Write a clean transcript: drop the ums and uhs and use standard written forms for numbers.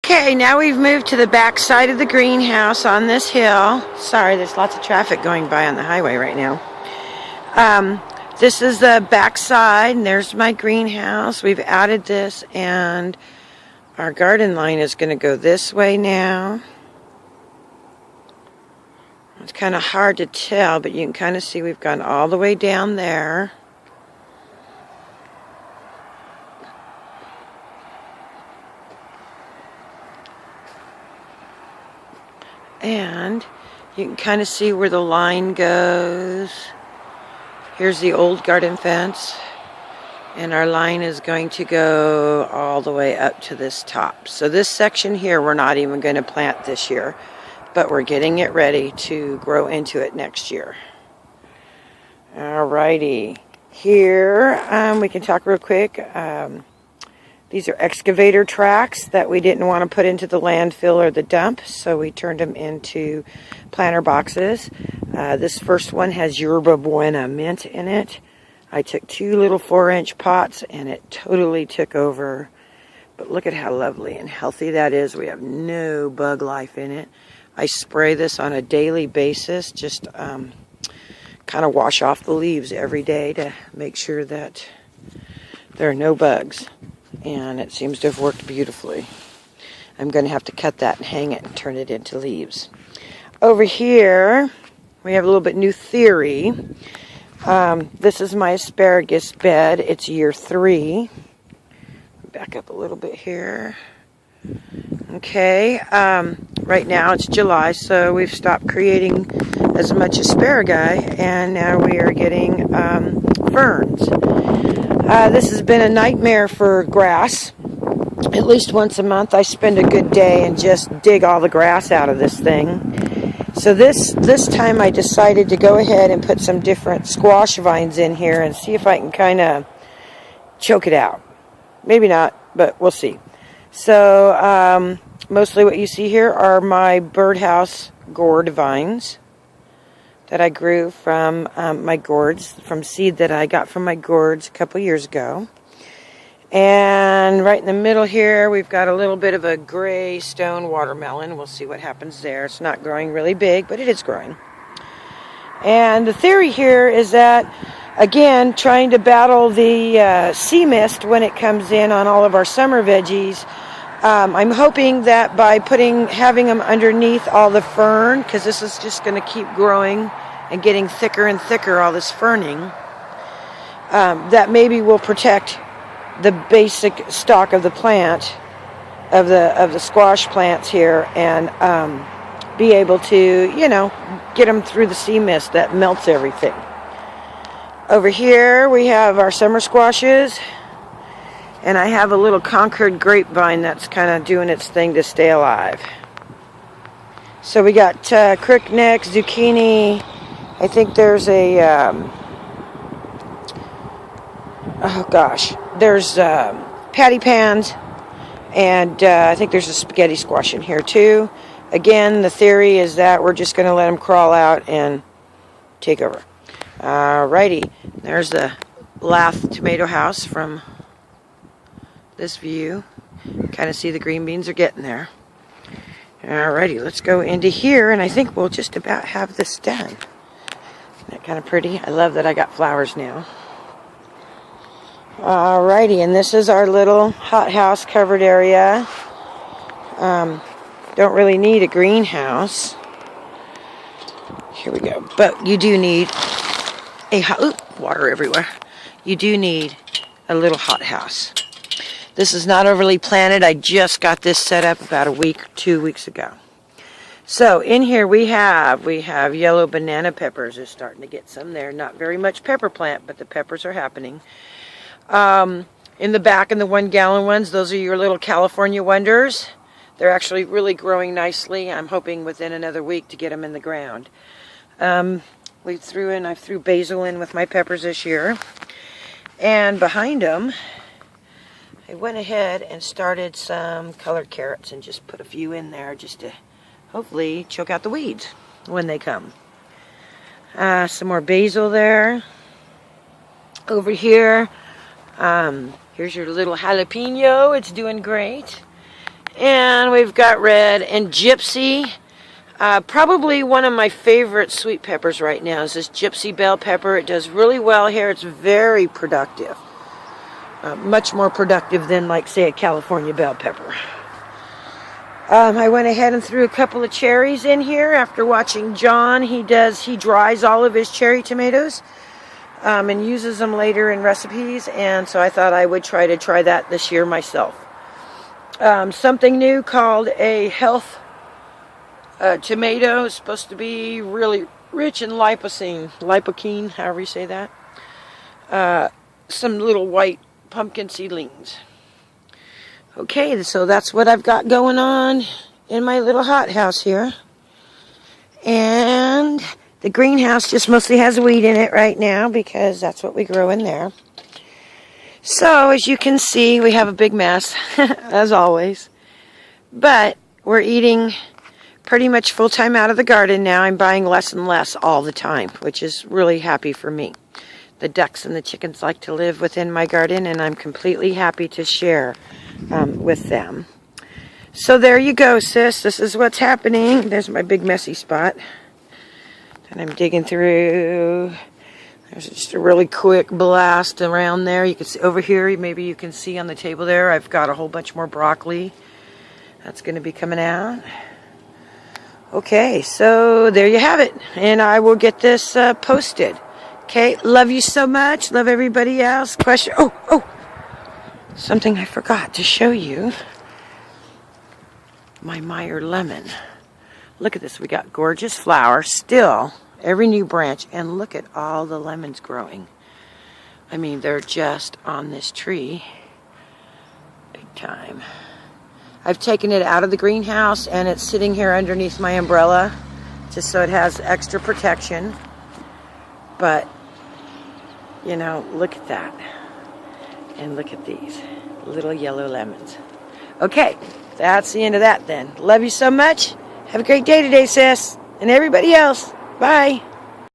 Okay, now we've moved to the back side of the greenhouse on this hill. Sorry, there's lots of traffic going by on the highway right now. This is the back side, and there's my greenhouse. We've added this, and our garden line is going to go this way now. It's kind of hard to tell, but you can kind of see we've gone all the way down there. And you can kind of see where the line goes. Here's the old garden fence. And our line is going to go all the way up to this top. So this section here we're not even going to plant this year, but we're getting it ready to grow into it next year. Alrighty. Here we can talk real quick. These are excavator tracks that we didn't want to put into the landfill or the dump, so we turned them into planter boxes. This first one has Yerba Buena mint in it. I took 2 little 4-inch pots and it totally took over. But look at how lovely and healthy that is. We have no bug life in it. I spray this on a daily basis, just kind of wash off the leaves every day to make sure that there are no bugs. And it seems to have worked beautifully. I'm going to have to cut that and hang it and turn it into leaves. Over here, we have a little bit new theory. This is my asparagus bed. It's year 3. Back up a little bit here. Okay, right now it's July, so we've stopped creating as much asparagus, and now we are getting ferns. This has been a nightmare for grass. At least once a month I spend a good day and just dig all the grass out of this thing. So this time I decided to go ahead and put some different squash vines in here and see if I can kind of choke it out. Maybe not, but we'll see. So mostly what you see here are my birdhouse gourd vines that I grew from my gourds, from seed that I got from my gourds a couple years ago. And right in the middle here, we've got a little bit of a gray stone watermelon. We'll see what happens there. It's not growing really big, but it is growing. And the theory here is that, again, trying to battle the sea mist when it comes in on all of our summer veggies, I'm hoping that by having them underneath all the fern, because this is just going to keep growing and getting thicker and thicker, all this ferning, that maybe will protect the basic stock of the plant, of the squash plants here, and be able to, get them through the sea mist that melts everything. Over here we have our summer squashes. And I have a little Concord grapevine that's kind of doing its thing to stay alive. So we got crookneck, zucchini. I think there's a, there's patty pans. And I think there's a spaghetti squash in here too. Again, the theory is that we're just going to let them crawl out and take over. Alrighty, there's the Lath tomato house from this view. Kind of see the green beans are getting there. Alrighty, let's go into here, and I think we'll just about have this done. Isn't that kind of pretty? I love that I got flowers now. Alrighty, and this is our little hothouse covered area. Don't really need a greenhouse. Here we go. But you do need water everywhere. You do need a little hothouse. This is not overly planted. I just got this set up about 2 weeks ago. So in here we have yellow banana peppers. There's starting to get some there. Not very much pepper plant, but the peppers are happening. In the back, in the 1 gallon ones, those are your little California wonders. They're actually really growing nicely. I'm hoping within another week to get them in the ground. I threw basil in with my peppers this year. And behind them, I went ahead and started some colored carrots and just put a few in there just to hopefully choke out the weeds when they come. Some more basil there. Over here, here's your little jalapeno. It's doing great. And we've got red and gypsy. Probably one of my favorite sweet peppers right now is this gypsy bell pepper. It does really well here. It's very productive. Much more productive than, like, say, a California bell pepper. I went ahead and threw a couple of cherries in here after watching John. He dries all of his cherry tomatoes and uses them later in recipes. And so I thought I would try that this year myself. Something new called a health tomato. It's supposed to be really rich in lipokine, however you say that. Some little white pumpkin seedlings. Okay, so that's what I've got going on in my little hothouse here. And the greenhouse just mostly has weed in it right now because that's what we grow in there. So, as you can see, we have a big mess, as always. But we're eating pretty much full-time out of the garden now. I'm buying less and less all the time, which is really happy for me. The ducks and the chickens like to live within my garden, and I'm completely happy to share with them. So there you go, sis. This is what's happening. There's my big messy spot. And I'm digging through. There's just a really quick blast around there. You can see over here, maybe you can see on the table there, I've got a whole bunch more broccoli. That's going to be coming out. Okay, so there you have it. And I will get this posted. Okay, love you so much. Love everybody else. Question. Oh, something I forgot to show you. My Meyer lemon. Look at this. We got gorgeous flowers still. Every new branch. And look at all the lemons growing. I mean, they're just on this tree. Big time. I've taken it out of the greenhouse and it's sitting here underneath my umbrella just so it has extra protection. But, you know, look at that. And look at these little yellow lemons. Okay, that's the end of that then. Love you so much. Have a great day today, sis. And everybody else. Bye.